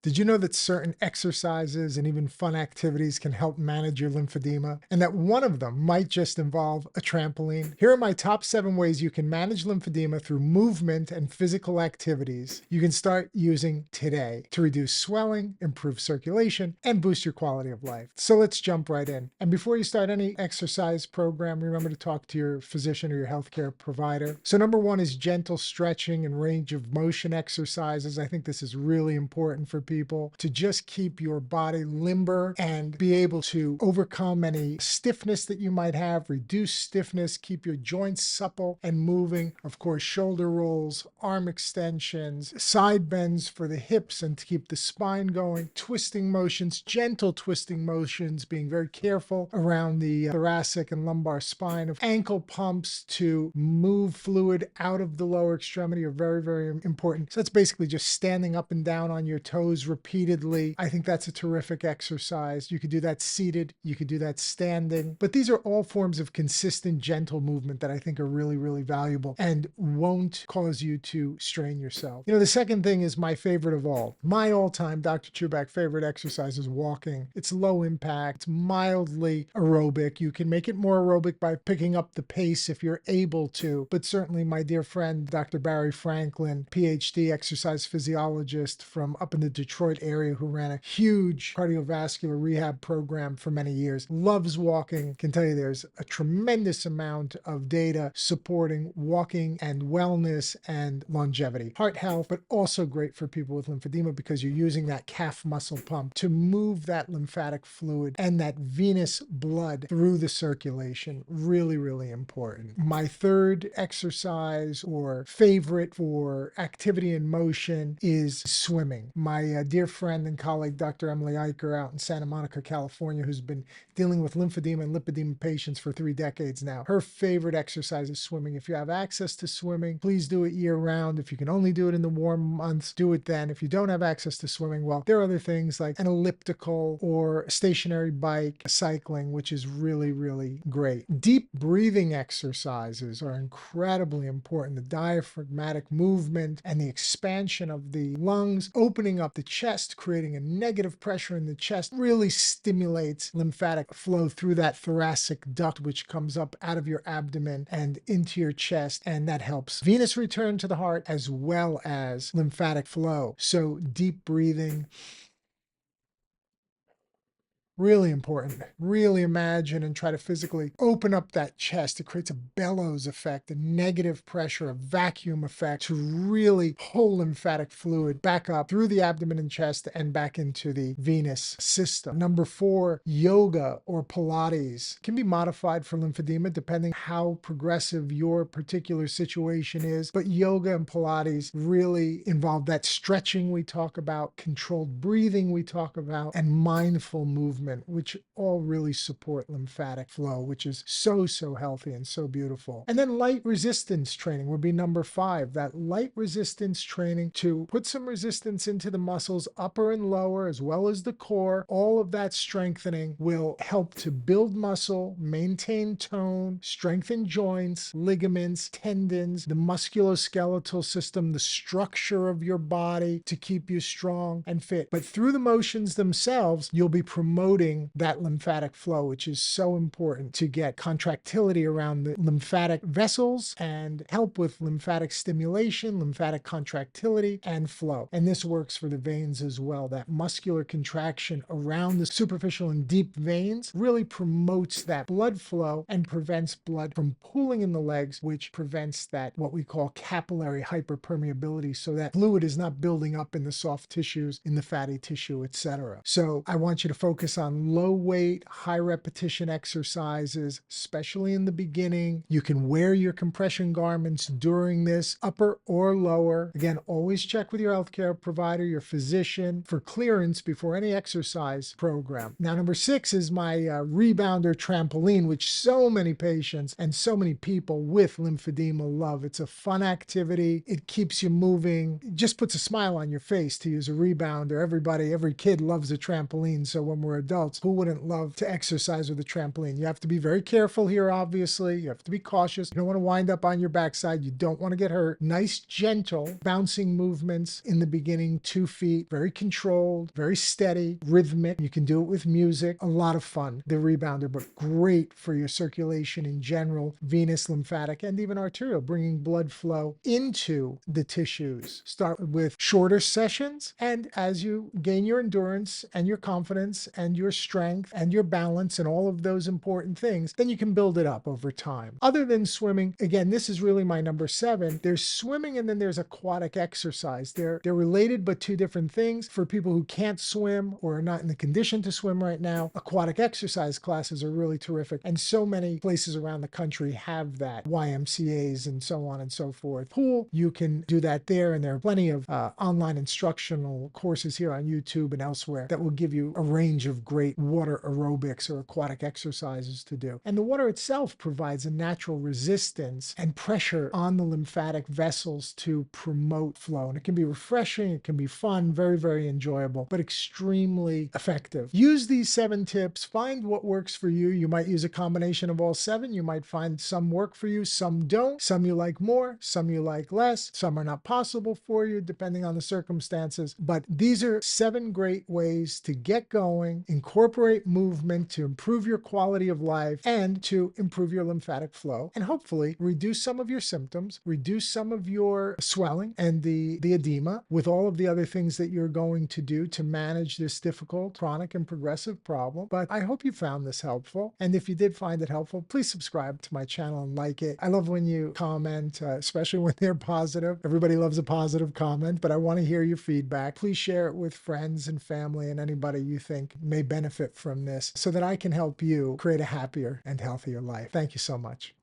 Did you know that certain exercises and even fun activities can help manage your lymphedema, and that one of them might just involve a trampoline? Here are my top 7 ways you can manage lymphedema through movement and physical activities you can start using today to reduce swelling, improve circulation, and boost your quality of life. So let's jump right in. And before you start any exercise program, remember to talk to your physician or your healthcare provider. So number one is gentle stretching and range of motion exercises. I think this is really important for people to just keep your body limber and be able to overcome any stiffness that you might have, reduce stiffness, keep your joints supple and moving. Of course, shoulder rolls, arm extensions, side bends for the hips and to keep the spine going, twisting motions, gentle twisting motions, being very careful around the thoracic and lumbar spine, of ankle pumps to move fluid out of the lower extremity are very, very important. So that's basically just standing up and down on your toes repeatedly. I think that's a terrific exercise. You could do that seated, you could do that standing, but these are all forms of consistent, gentle movement that I think are really, really valuable and won't cause you to strain yourself. You know, the second thing is my favorite of all. My all-time Dr. Chuback favorite exercise is walking. It's low impact, it's mildly aerobic. You can make it more aerobic by picking up the pace if you're able to, but certainly my dear friend, Dr. Barry Franklin, PhD exercise physiologist from up in the Detroit area who ran a huge cardiovascular rehab program for many years, loves walking. Can tell you there's a tremendous amount of data supporting walking and wellness and longevity, heart health, but also great for people with lymphedema because you're using that calf muscle pump to move that lymphatic fluid and that venous blood through the circulation. Really, really important. My third exercise or favorite for activity and motion is swimming. My dear friend and colleague, Dr. Emily Eicher out in Santa Monica, California, who's been dealing with lymphedema and lipedema patients for 3 decades now. Her favorite exercise is swimming. If you have access to swimming, please do it year round. If you can only do it in the warm months, do it then. If you don't have access to swimming, well, there are other things like an elliptical or a stationary bike, cycling, which is really, really great. Deep breathing exercises are incredibly important. The diaphragmatic movement and the expansion of the lungs, opening up the chest, creating a negative pressure in the chest, really stimulates lymphatic flow through that thoracic duct, which comes up out of your abdomen and into your chest, and that helps venous return to the heart as well as lymphatic flow. So deep breathing, really important. Really imagine and try to physically open up that chest. It creates a bellows effect, a negative pressure, a vacuum effect to really pull lymphatic fluid back up through the abdomen and chest and back into the venous system. Number 4, yoga or Pilates can be modified for lymphedema depending how progressive your particular situation is. But yoga and Pilates really involve that stretching we talk about, controlled breathing we talk about, and mindful movement, which all really support lymphatic flow, which is so, so healthy and so beautiful. And then light resistance training would be number 5, that light resistance training to put some resistance into the muscles, upper and lower, as well as the core. All of that strengthening will help to build muscle, maintain tone, strengthen joints, ligaments, tendons, the musculoskeletal system, the structure of your body to keep you strong and fit. But through the motions themselves, you'll be promoting that lymphatic flow, which is so important to get contractility around the lymphatic vessels and help with lymphatic stimulation, lymphatic contractility, and flow. And this works for the veins as well. That muscular contraction around the superficial and deep veins really promotes that blood flow and prevents blood from pooling in the legs, which prevents that what we call capillary hyperpermeability, so that fluid is not building up in the soft tissues, in the fatty tissue, etc. So I want you to focus on low weight, high repetition exercises, especially in the beginning. You can wear your compression garments during this, upper or lower. Again, always check with your healthcare provider, your physician, for clearance before any exercise program. Now, number 6 is my Rebounder trampoline, which so many patients and so many people with lymphedema love. It's a fun activity. It keeps you moving. It just puts a smile on your face, to use a rebounder. Every kid loves a trampoline. So when we're adults, adults, who wouldn't love to exercise with a trampoline? You have to be very careful here, obviously. You have to be cautious. You don't want to wind up on your backside. You don't want to get hurt. Nice, gentle, bouncing movements in the beginning, 2 feet, very controlled, very steady, rhythmic. You can do it with music. A lot of fun. The rebounder, but great for your circulation in general, venous, lymphatic, and even arterial, bringing blood flow into the tissues. Start with shorter sessions, and as you gain your endurance and your confidence and your strength and your balance and all of those important things, then you can build it up over time. Other than swimming, again, this is really my number 7. There's swimming and then there's aquatic exercise. They're related but two different things. For people who can't swim or are not in the condition to swim right now, aquatic exercise classes are really terrific. And so many places around the country have that, YMCAs and so on and so forth. Pool, you can do that there, and there are plenty of online instructional courses here on YouTube and elsewhere that will give you a range of great water aerobics or aquatic exercises to do. And the water itself provides a natural resistance and pressure on the lymphatic vessels to promote flow. And it can be refreshing, it can be fun, very, very enjoyable, but extremely effective. Use these 7 tips, find what works for you. You might use a combination of all 7. You might find some work for you, some don't. Some you like more, some you like less, some are not possible for you depending on the circumstances. But these are 7 great ways to get going, incorporate movement to improve your quality of life and to improve your lymphatic flow, and hopefully reduce some of your symptoms, reduce some of your swelling and the edema, with all of the other things that you're going to do to manage this difficult, chronic, and progressive problem. But I hope you found this helpful. And if you did find it helpful, please subscribe to my channel and like it. I love when you comment, especially when they're positive. Everybody loves a positive comment, but I want to hear your feedback. Please share it with friends and family and anybody you think may benefit from this so that I can help you create a happier and healthier life. Thank you so much.